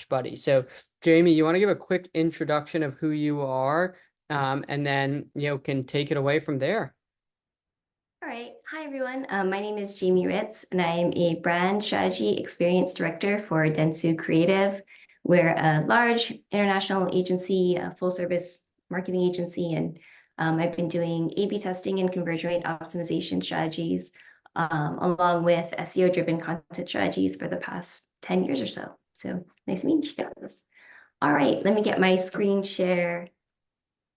Lash Buddy. So Jayme, you want to give a quick introduction of who you are, and then can take it away from there. All right. Hi, everyone. My name is Jayme Ritz, and I am a brand strategy experience director for Dentsu Creative. We're a large international agency, a full service marketing agency, and I've been doing A/B testing and conversion rate optimization strategies, along with SEO-driven content strategies for the past 10 years or so. So nice to meet you guys. All right, let me get my screen share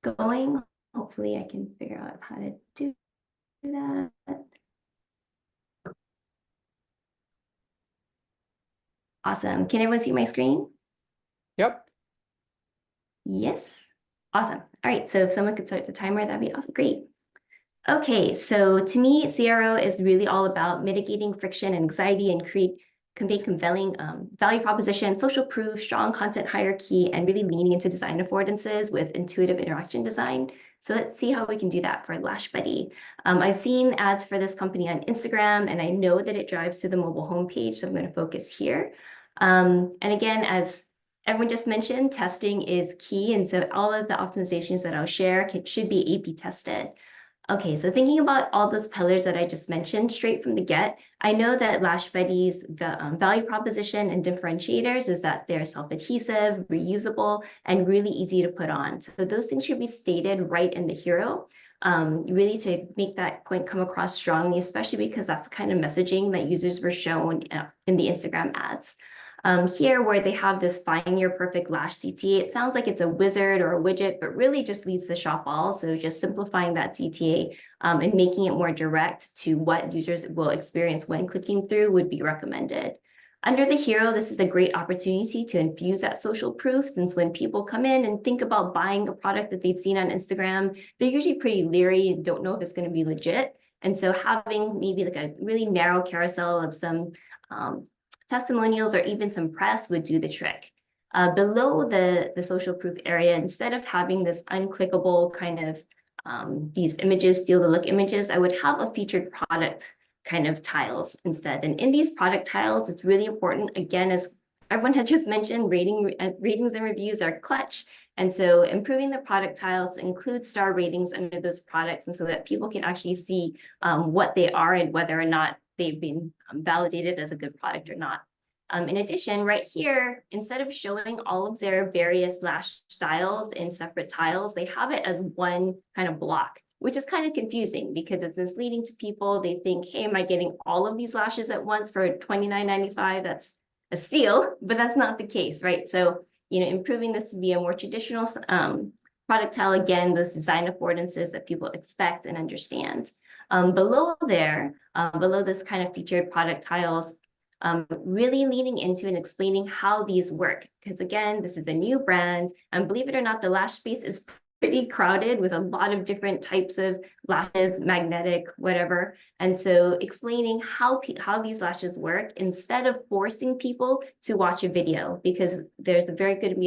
going. Hopefully, I can figure out how to do that. Awesome. Can everyone see my screen? Yep. Yes. Awesome. All right. So if someone could start the timer, that'd be awesome. Great. Okay. So to me, CRO is really all about mitigating friction and anxiety and convey compelling value proposition, social proof, strong content hierarchy, and really leaning into design affordances with intuitive interaction design. So let's see how we can do that for Lash Buddy. I've seen ads for this company on Instagram, and I know that it drives to the mobile homepage, so I'm going to focus here. And again, as everyone just mentioned, testing is key, and so all of the optimizations that I'll share should be A/B tested. Okay, so thinking about all those pillars that I just mentioned straight from the get, I know that Lash Buddy's value proposition and differentiators is that they're self-adhesive, reusable, and really easy to put on. So those things should be stated right in the hero, really to make that point come across strongly, especially because that's the kind of messaging that users were shown in the Instagram ads. Here, where they have this find your perfect lash CTA, it sounds like it's a wizard or a widget, but really just leads to shop all. So just simplifying that CTA and making it more direct to what users will experience when clicking through would be recommended. Under the hero, this is a great opportunity to infuse that social proof, since when people come in and think about buying a product that they've seen on Instagram, they're usually pretty leery and don't know if it's going to be legit. And so having maybe like a really narrow carousel of some testimonials or even some press would do the trick. Below the social proof area, instead of having this unclickable kind of these images, steal the look images, I would have a featured product kind of tiles instead. And in these product tiles, it's really important, again, as everyone had just mentioned, ratings and reviews are clutch. And so improving the product tiles to include star ratings under those products, and so that people can actually see what they are and whether or not they've been validated as a good product or not. In addition, right here, instead of showing all of their various lash styles in separate tiles, they have it as one kind of block, which is kind of confusing because it's misleading to people. They think, hey, am I getting all of these lashes at once for $29.95? That's a steal, but that's not the case, right? So, improving this to be a more traditional product tile, again, those design affordances that people expect and understand. Below this kind of featured product tiles, really leaning into and explaining how these work. Because again, this is a new brand, and believe it or not, the lash space is pretty crowded with a lot of different types of lashes, magnetic, whatever. And so explaining how these lashes work instead of forcing people to watch a video, because there's a very good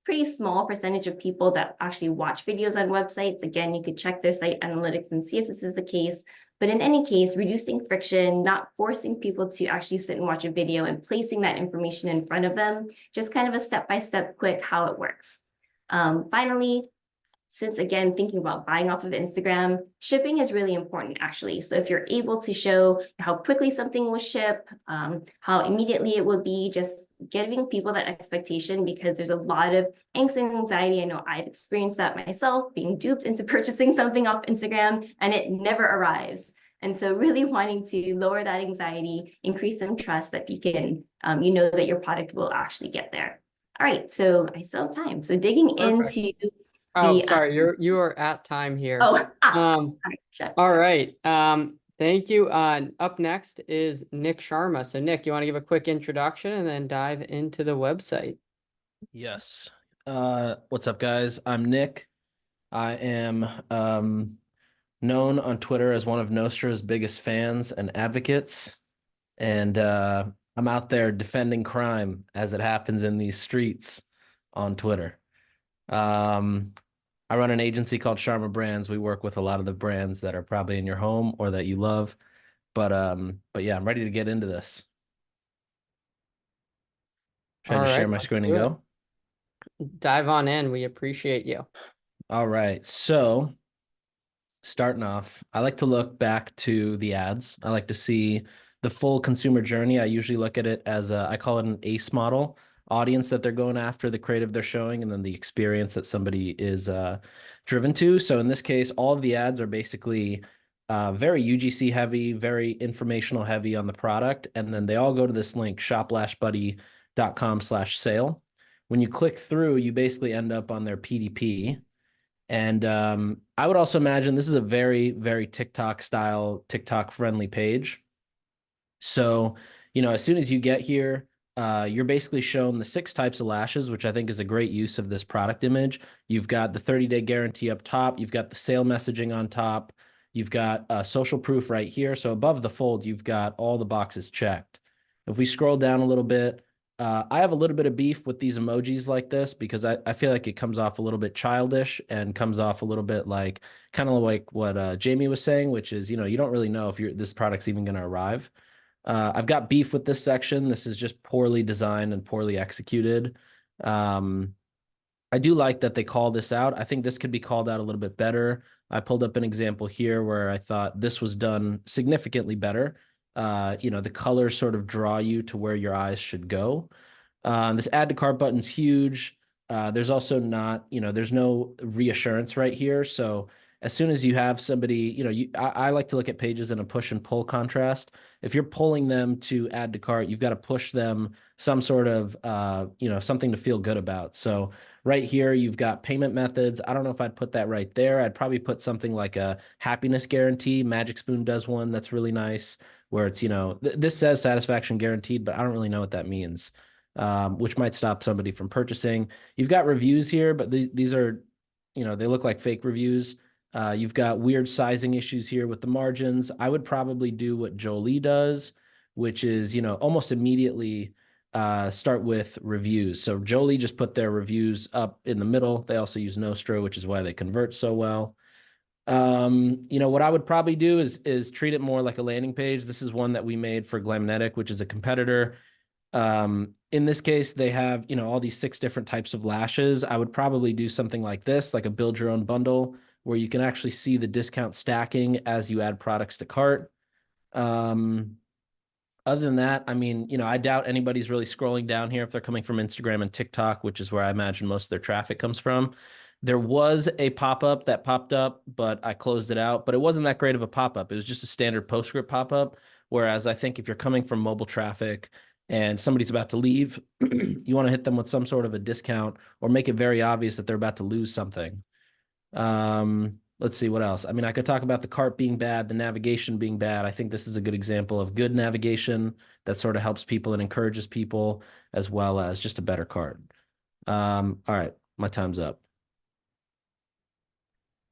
pretty small percentage of people that actually watch videos on websites. Again, you could check their site analytics and see if this is the case. But in any case, reducing friction, not forcing people to actually sit and watch a video and placing that information in front of them, just kind of a step-by-step quick how it works. Finally, since again, thinking about buying off of Instagram, shipping is really important actually. So if you're able to show how quickly something will ship, how immediately it will be, just giving people that expectation, because there's a lot of angst and anxiety. I know I've experienced that myself, being duped into purchasing something off Instagram and it never arrives. And so really wanting to lower that anxiety, increase some trust that you can, that your product will actually get there. All right, so I still have time. So digging Perfect. into Oh, sorry, you are at time here. all right, All right. Thank you. Up next is Nik Sharma. So Nik, you want to give a quick introduction and then dive into the website? Yes. What's up, guys? I'm Nik. I am known on Twitter as one of Nostra's biggest fans and advocates, and I'm out there defending crime as it happens in these streets on Twitter. I run an agency called Sharma Brands. We work with a lot of the brands that are probably in your home or that you love. But yeah, I'm ready to get into this. Should I All just share right, my let's screen and do it. go? Dive on in. We appreciate you. All right. So starting off, I like to look back to the ads. I like to see the full consumer journey. I usually look at it as I call it an ACE model, audience that they're going after, the creative they're showing, and then the experience that somebody is driven to. So in this case, all of the ads are basically very UGC heavy, very informational heavy on the product. And then they all go to this link, shoplashbuddy.com/sale. When you click through, you basically end up on their PDP. And I would also imagine this is a very, very TikTok style, TikTok friendly page. So, as soon as you get here, you're basically shown the 6 types of lashes, which I think is a great use of this product image. You've got the 30-day guarantee up top. You've got the sale messaging on top. You've got social proof right here. So above the fold, you've got all the boxes checked. If we scroll down a little bit, I have a little bit of beef with these emojis like this because I feel like it comes off a little bit childish and comes off a little bit like kind of like what Jayme was saying, which is, you don't really know if this product's even going to arrive. I've got beef with this section. This is just poorly designed and poorly executed. I do like that they call this out. I think this could be called out a little bit better. I pulled up an example here where I thought this was done significantly better. The colors sort of draw you to where your eyes should go. This add to cart button's huge. There's also not, there's no reassurance right here. So as soon as you have somebody, I like to look at pages in a push and pull contrast. If you're pulling them to add to cart, you've got to push them some sort of, something to feel good about. So right here, you've got payment methods. I don't know if I'd put that right there. I'd probably put something like a happiness guarantee. Magic Spoon does one that's really nice where it's, this says satisfaction guaranteed, but I don't really know what that means, which might stop somebody from purchasing. You've got reviews here, but these are, they look like fake reviews. You've got weird sizing issues here with the margins. I would probably do what Jolie does, which is, almost immediately start with reviews. So Jolie just put their reviews up in the middle. They also use Nostro, which is why they convert so well. What I would probably do is treat it more like a landing page. This is one that we made for Glamnetic, which is a competitor. In this case, they have, all these 6 different types of lashes. I would probably do something like this, like a build your own bundle, where you can actually see the discount stacking as you add products to cart. Other than that, I doubt anybody's really scrolling down here if they're coming from Instagram and TikTok, which is where I imagine most of their traffic comes from. There was a pop-up that popped up, but I closed it out. But it wasn't that great of a pop-up. It was just a standard PostScript pop-up. Whereas I think if you're coming from mobile traffic and somebody's about to leave, you want to hit them with some sort of a discount or make it very obvious that they're about to lose something. Let's see what else. I could talk about the cart being bad, the navigation being bad. I think this is a good example of good navigation that sort of helps people and encourages people, as well as just a better cart. All right, my time's up.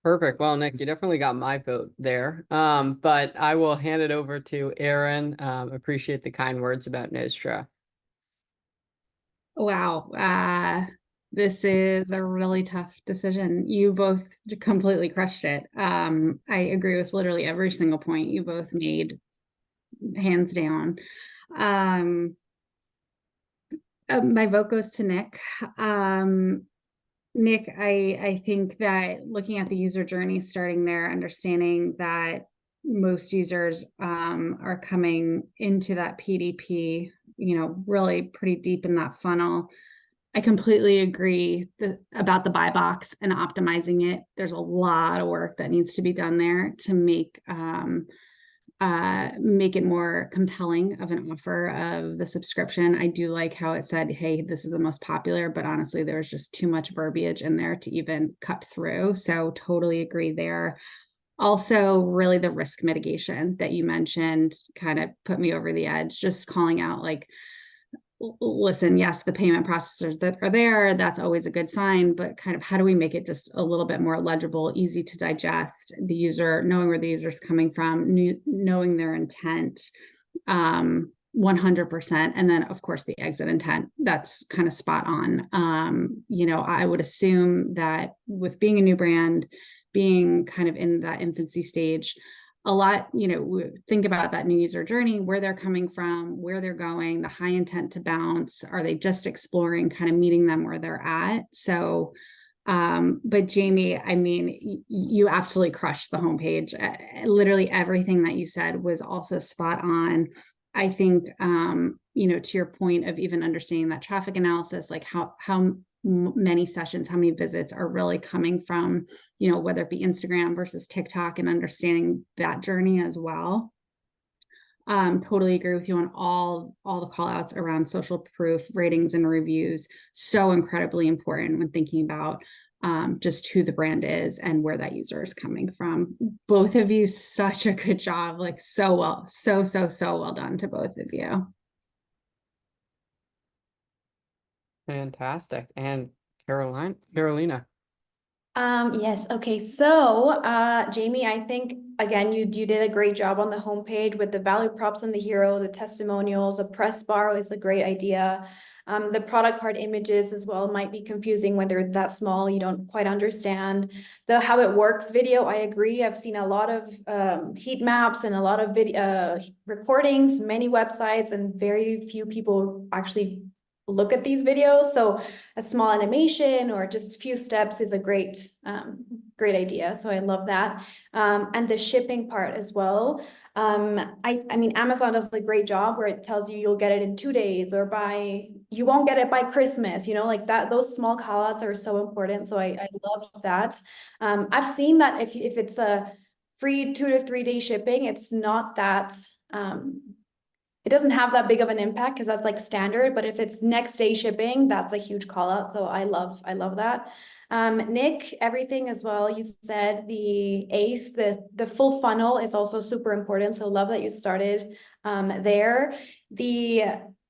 Perfect. Well, Nik, you definitely got my vote there. But I will hand it over to Aaron. Appreciate the kind words about Nostra. Wow. This is a really tough decision. You both completely crushed it. I agree with literally every single point you both made, hands down. My vote goes to Nik. Nik, I think that looking at the user journey, starting there, understanding that most users are coming into that PDP, really pretty deep in that funnel. I completely agree about the buy box and optimizing it. There's a lot of work that needs to be done there to make it more compelling of an offer of the subscription. I do like how it said, hey, this is the most popular, but honestly, there's just too much verbiage in there to even cut through. So totally agree there. Also, really the risk mitigation that you mentioned kind of put me over the edge, just calling out like, listen, yes, the payment processors that are there, that's always a good sign, but kind of how do we make it just a little bit more legible, easy to digest, the user, knowing where the user is coming from, knowing their intent, 100%. And then of course the exit intent, that's kind of spot on. I would assume that with being a new brand, being kind of in that infancy stage, a lot, think about that new user journey, where they're coming from, where they're going, the high intent to bounce. Are they just exploring, kind of meeting them where they're at? So, but Jayme, I mean, you absolutely crushed the homepage. Literally everything that you said was also spot on. I think, to your point of even understanding that traffic analysis, like how many sessions, how many visits are really coming from, whether it be Instagram versus TikTok, and understanding that journey as well. Totally agree with you on all the call outs around social proof, ratings and reviews. So incredibly important when thinking about just who the brand is and where that user is coming from. Both of you, such a good job. Like so well, so well done to both of you. Fantastic. And Carolina. Yes. Okay. So, Jayme, I think again, you did a great job on the homepage with the value props and the hero, the testimonials. A press bar is a great idea. The product card images as well might be confusing when they're that small. You don't quite understand the how it works video. I agree. I've seen a lot of heat maps and a lot of video recordings, many websites, and very few people actually look at these videos. So a small animation or just a few steps is a great idea. So I love that. And the shipping part as well. I mean, Amazon does a great job where it tells you you'll get it in 2 days or you won't get it by Christmas, like that. Those small call outs are so important. So I love that. I've seen that if it's a free 2 to 3 day shipping, it's not that, it doesn't have that big of an impact because that's like standard, but if it's next day shipping, that's a huge call out. So I love that. Nik, everything as well. You said the ACE, the full funnel is also super important. So love that you started there. The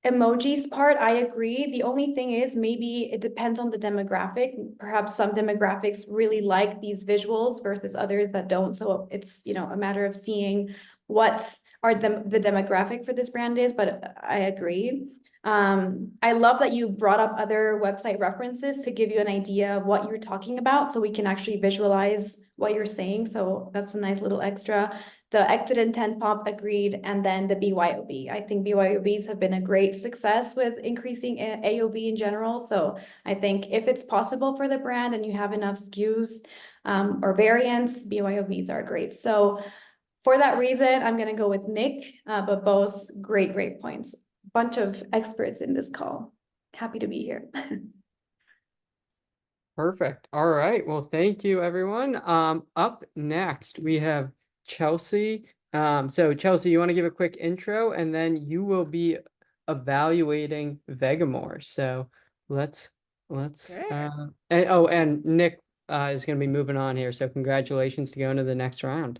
emojis part, I agree. The only thing is maybe it depends on the demographic. Perhaps some demographics really like these visuals versus others that don't. So it's, a matter of seeing what are the demographic for this brand is, but I agree. I love that you brought up other website references to give you an idea of what you're talking about, so we can actually visualize what you're saying. So that's a nice little extra. The exit intent pop, agreed, and then the BYOB. I think BYOBs have been a great success with increasing AOV in general. So I think if it's possible for the brand and you have enough SKUs or variants, BYOBs are great. So for that reason, I'm going to go with Nik, but both great points. Bunch of experts in this call. Happy to be here. Perfect. All right. Well, thank you, everyone. Up next, we have Chelsea. So Chelsea, you want to give a quick intro, and then you will be evaluating Vegamore. So let's and Nik is going to be moving on here. So congratulations to go into the next round.